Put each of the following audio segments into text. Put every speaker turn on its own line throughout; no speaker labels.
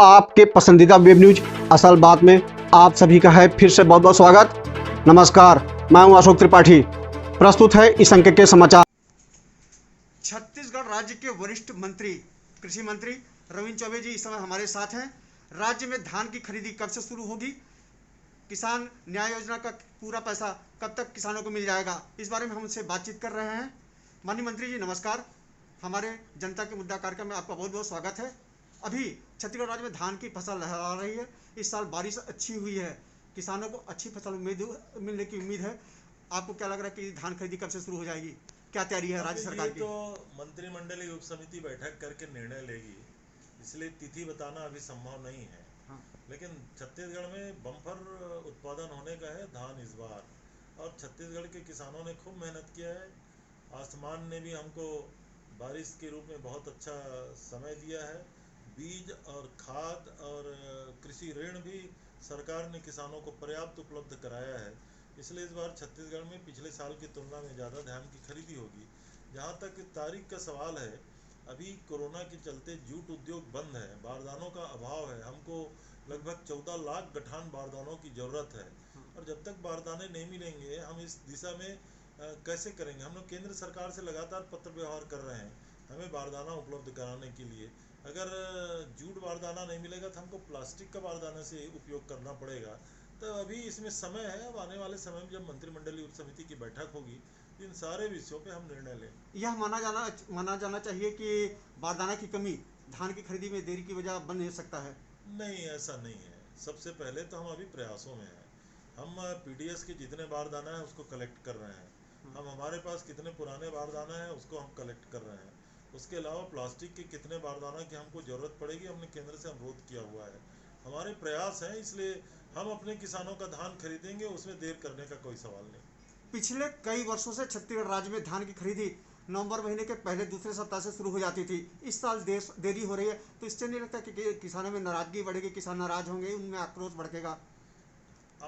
आपके पसंदीदा web news असल बात में आप सभी का है फिर से बहुत बहुत स्वागत। नमस्कार, मैं हूं अशोक त्रिपाठी। प्रस्तुत है इस अंक के समाचार। छत्तीसगढ़ राज्य के वरिष्ठ मंत्री कृषि मंत्री रविंद्र चौबे जी इस समय हमारे साथ हैं। राज्य में धान की खरीदी कब से शुरू होगी, किसान न्याय योजना का पूरा पैसा कब तक किसानों को मिल जाएगा, इस बारे में हम उनसे बातचीत कर रहे हैं। माननीय मंत्री जी नमस्कार, हमारे जनता के मुद्दा कार्यक्रम में आपका बहुत बहुत स्वागत है। अभी छत्तीसगढ़ राज्य में धान की फसल लहरा रही है। इस साल बारिश अच्छी हुई है, किसानों को अच्छी फसल मिलने की उम्मीद है। आपको क्या लग रहा है कि धान खरीदी कब से शुरू हो जाएगी, क्या तैयारी है राज्य सरकार की?
तो मंत्रिमंडलीय उप समिति बैठक करके निर्णय लेगी, इसलिए तिथि बताना अभी संभव नहीं है।
हाँ।
लेकिन छत्तीसगढ़ में बम्पर उत्पादन होने का है धान इस बार, और छत्तीसगढ़ के किसानों ने खूब मेहनत किया है। आसमान ने भी हमको बारिश के रूप में बहुत अच्छा समय दिया है। बीज और खाद और कृषि ऋण भी सरकार ने किसानों को पर्याप्त उपलब्ध कराया है। इसलिए इस बार छत्तीसगढ़ में पिछले साल की तुलना में ज़्यादा धान की खरीदी होगी। जहाँ तक तारीख का सवाल है, अभी कोरोना के चलते जूट उद्योग बंद है, बारदानों का अभाव है। हमको लगभग 14 लाख गठान बारदानों की ज़रूरत है, और जब तक बारदाने नहीं मिलेंगे हम इस दिशा में कैसे करेंगे। हम लोग केंद्र सरकार से लगातार पत्र व्यवहार कर रहे हैं हमें बारदाना उपलब्ध कराने के लिए। अगर जूट बारदाना नहीं मिलेगा तो हमको प्लास्टिक का बारदाना से उपयोग करना पड़ेगा। तो अभी इसमें समय है, अब आने वाले समय में जब मंत्रिमंडलीय उप समिति की बैठक होगी तो इन सारे विषयों पे हम निर्णय लें।
यह माना जाना चाहिए कि बारदाना की कमी धान की खरीदी में देरी की वजह बन नहीं सकता है।
नहीं, ऐसा नहीं है। सबसे पहले तो हम अभी प्रयासों में हैं। हम पीडीएस के जितने बारदाना है उसको कलेक्ट कर रहे हैं। हम हमारे पास कितने पुराने बारदाना है उसको हम कलेक्ट कर रहे हैं। उसके अलावा प्लास्टिक के कितने बारदाना की हमको ज़रूरत पड़ेगी हमने केंद्र से अनुरोध किया हुआ है। हमारे प्रयास हैं, इसलिए हम अपने किसानों का धान खरीदेंगे, उसमें देर करने का कोई सवाल नहीं।
पिछले कई वर्षों से छत्तीसगढ़ राज्य में धान की खरीदी नवंबर महीने के पहले दूसरे सप्ताह से शुरू हो जाती थी। इस साल देरी हो रही है, तो इससे नहीं लगता कि किसानों में नाराजगी बढ़ेगी, किसान नाराज होंगे, उनमें आक्रोश बढ़ेगा?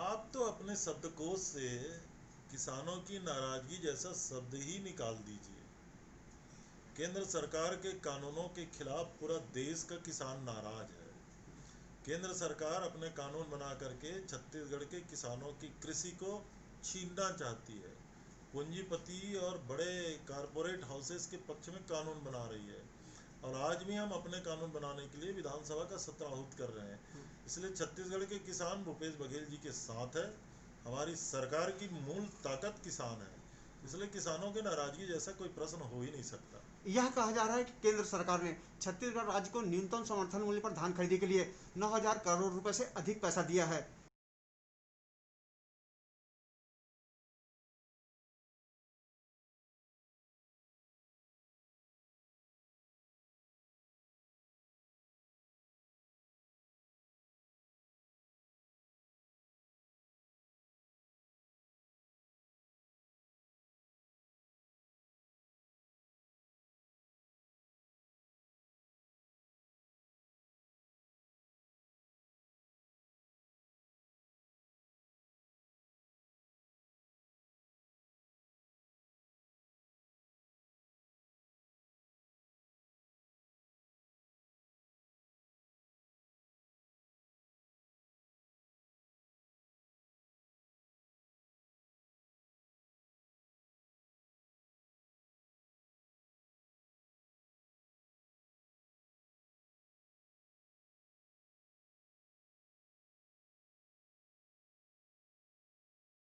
आप तो अपने शब्दकोश से किसानों की नाराजगी जैसा शब्द ही निकाल दीजिए। केंद्र सरकार के कानूनों के खिलाफ पूरा देश का किसान नाराज है। केंद्र सरकार अपने कानून बना करके छत्तीसगढ़ के किसानों की कृषि को छीनना चाहती है। पूंजीपति और बड़े कारपोरेट हाउसेस के पक्ष में कानून बना रही है, और आज भी हम अपने कानून बनाने के लिए विधानसभा का सत्र आहूत कर रहे हैं। इसलिए छत्तीसगढ़ के किसान भूपेश बघेल जी के साथ है। हमारी सरकार की मूल ताकत किसान है, इसलिए किसानों के नाराजगी जैसा कोई प्रश्न हो ही नहीं सकता।
यह कहा जा रहा है कि केंद्र सरकार ने छत्तीसगढ़ राज्य को न्यूनतम समर्थन मूल्य पर धान खरीदी के लिए 9,000 करोड़ रुपए से अधिक पैसा दिया है।